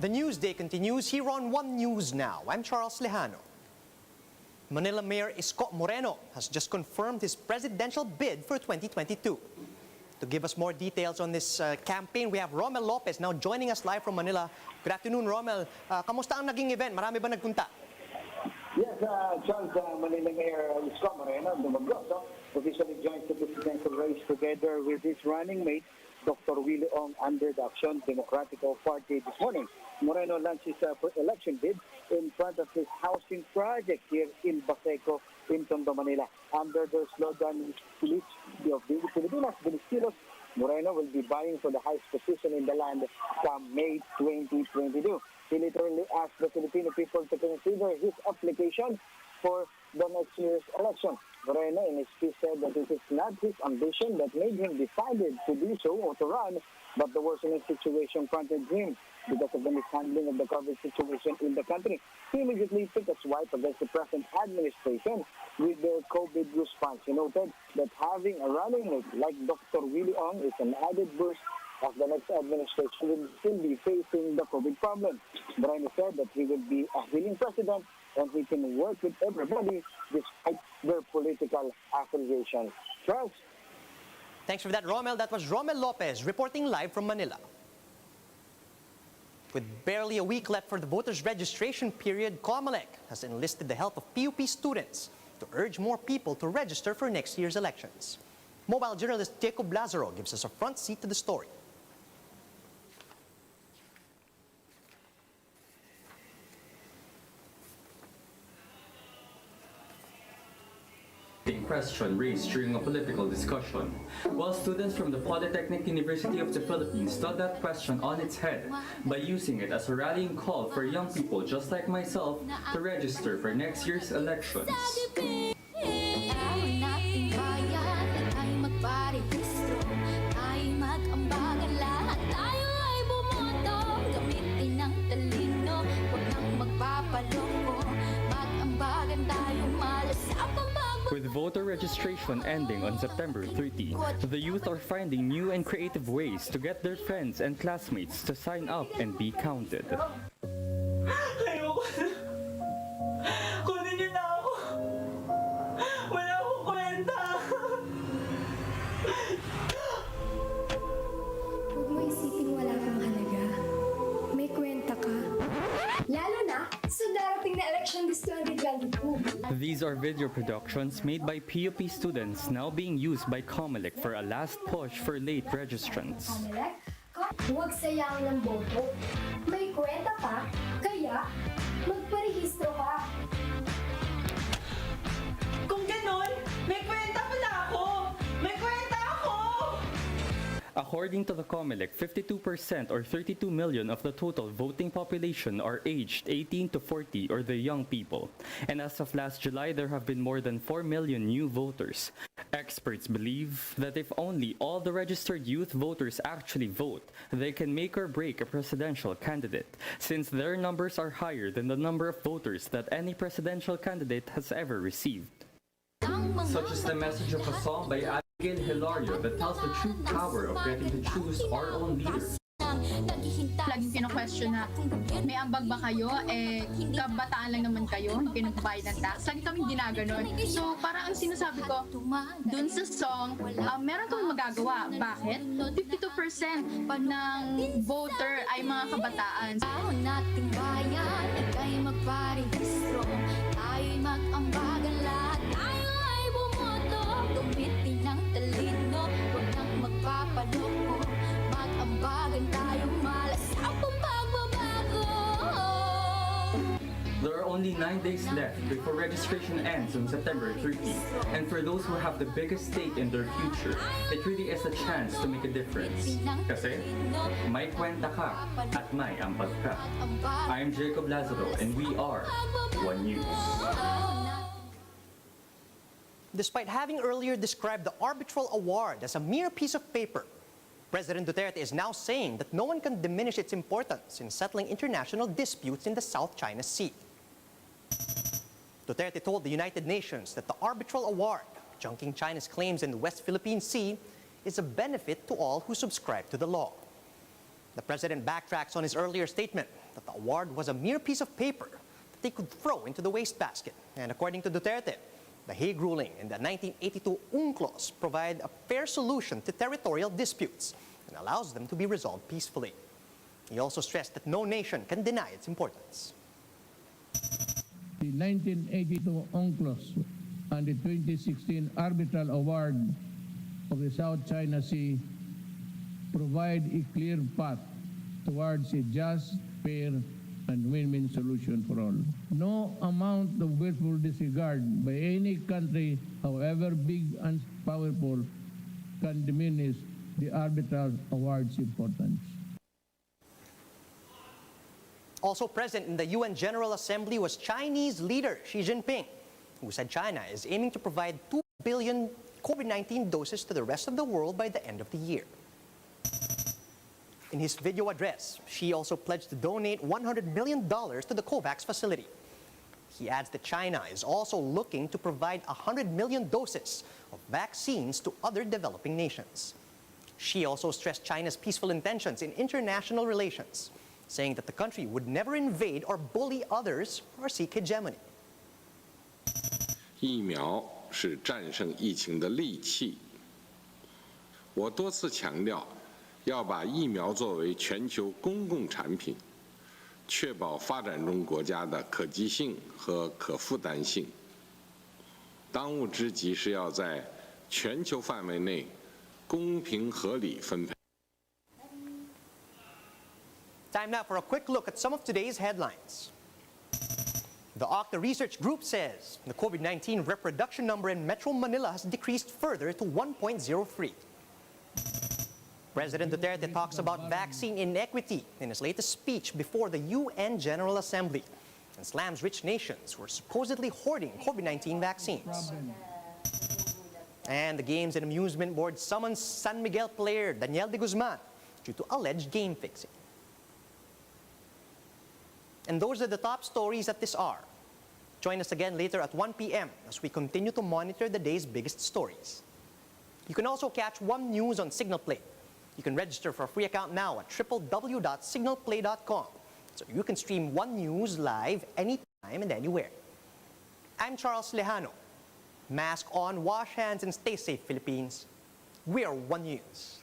The news day continues here on One News Now. I'm Charles Lejano. Manila Mayor Isko Moreno has just confirmed his presidential bid for 2022. To give us more details on this campaign, we have Rommel Lopez now joining us live from Manila. Good afternoon, Rommel. Kamusta ang naging event? Marami ba nagpunta? Yes, Charles, Manila Mayor Isko Moreno officially joins the presidential race together with his running mate, Dr. Willie Ong, under the Action Democratic Party this morning. Moreno launched his election bid in front of his housing project here in Baseco, in Tondo, Manila. Under the slogan, of the Filipinas, Bilis, Moreno will be vying for the highest position in the land come May 2022. He literally asked the Filipino people to consider his application for the next year's election. Moreno in his speech said that it is not his ambition that made him decided to do so or to run, but the worsening situation confronted him because of the mishandling of the COVID situation in the country. He immediately took a swipe against the present administration with their COVID response. He noted that having a running mate like Dr. Willie Ong is an added boost of the next administration will still be facing the COVID problem. Moreno said that he will be a willing president and he can work with everybody despite their political affiliations. Charles? Thanks for that, Rommel. That was Rommel Lopez reporting live from Manila. With barely a week left for the voters' registration period, COMELEC has enlisted the help of PUP students to urge more people to register for next year's elections. Mobile journalist Jacob Lazaro gives us a front seat to the story. Question raised during a political discussion, while students from the Polytechnic University of the Philippines turned that question on its head by using it as a rallying call for young people just like myself to register for next year's elections. With voter registration ending on September 30, the youth are finding new and creative ways to get their friends and classmates to sign up and be counted. Ayoko na. Kunin niyo na ako. Wala akong kwenta. Huwag mo isipin wala kang halaga. May kwenta ka. Lalo na sa darating na election this 2022. These are video productions made by PUP students now being used by COMELEC for a last push for late registrants. COMELEC, huwag sayang ng boto. May kwenta ka, kaya magparehistro ka. Kung ganon, may kwenta pala ako. May kwenta ako. According to the COMELEC, 52% or 32 million of the total voting population are aged 18 to 40 or the young people. And as of last July, there have been more than 4 million new voters. Experts believe that if only all the registered youth voters actually vote, they can make or break a presidential candidate, since their numbers are higher than the number of voters that any presidential candidate has ever received. Such is the message of a song by Abigail Hilario that tells the true power of getting to choose our own leader. Laging kino-question na, may ambag ba kayo? Kabataan lang naman kayo, hindi nagbayad ng tax. Lagi kaming ginaganon. So, parang ang sinasabi ko, dun sa song, meron kang magagawa. Bakit? 52% ng voter ay mga kabataan. Nating bayan, ika'y magparehistro. Tayo'y mag-ambagan lahat. Tayo ay bumoto. Gumitin ng talino. Huwag nang magpapaloko. Mag-ambagan tayong malas ang pagbabago. There are only 9 days left before registration ends on September 30. And for those who have the biggest stake in their future, it really is a chance to make a difference. Kasi may kwenta ka at may ambag ka. I'm Jacob Lazaro and we are One News. Despite having earlier described the arbitral award as a mere piece of paper, President Duterte is now saying that no one can diminish its importance in settling international disputes in the South China Sea. Duterte told the United Nations that the arbitral award, junking China's claims in the West Philippine Sea, is a benefit to all who subscribe to the law. The president backtracks on his earlier statement the award was a mere piece of paper that they could throw into the wastebasket. And according to Duterte, the Hague ruling and the 1982 UNCLOS provide a fair solution to territorial disputes and allows them to be resolved peacefully. He also stressed that no nation can deny its importance. The 1982 UNCLOS and the 2016 Arbitral Award of the South China Sea provide a clear path towards a just, fair, and win-win solution for all. No amount of willful disregard by any country, however big and powerful, can diminish the arbitral award's importance. Also present in the UN General Assembly was Chinese leader Xi Jinping, who said China is aiming to provide 2 billion COVID-19 doses to the rest of the world by the end of the year. In his video address, Xi also pledged to donate $100 million to the COVAX facility. He adds that China is also looking to provide 100 million doses of vaccines to other developing nations. Xi also stressed China's peaceful intentions in international relations, saying that the country would never invade or bully others or seek hegemony. 疫苗是战胜疫情的利器。我多次强调，要把疫苗作为全球公共产品，确保发展中国家的可及性和可负担性。当务之急是要在全球范围内公平合理分配。 Time now for a quick look at some of today's headlines. The Octa Research Group says the COVID-19 reproduction number in Metro Manila has decreased further to 1.03. President Duterte talks about vaccine inequity in his latest speech before the UN General Assembly and slams rich nations who are supposedly hoarding COVID-19 vaccines. And the Games and Amusement Board summons San Miguel player Daniel de Guzman due to alleged game fixing. And those are the top stories at this hour. Join us again later at 1 p.m. as we continue to monitor the day's biggest stories. You can also catch One News on Signal Play. You can register for a free account now at www.signalplay.com so you can stream One News live anytime and anywhere. I'm Charles Lejano. Mask on, wash hands, and stay safe, Philippines. We are One News.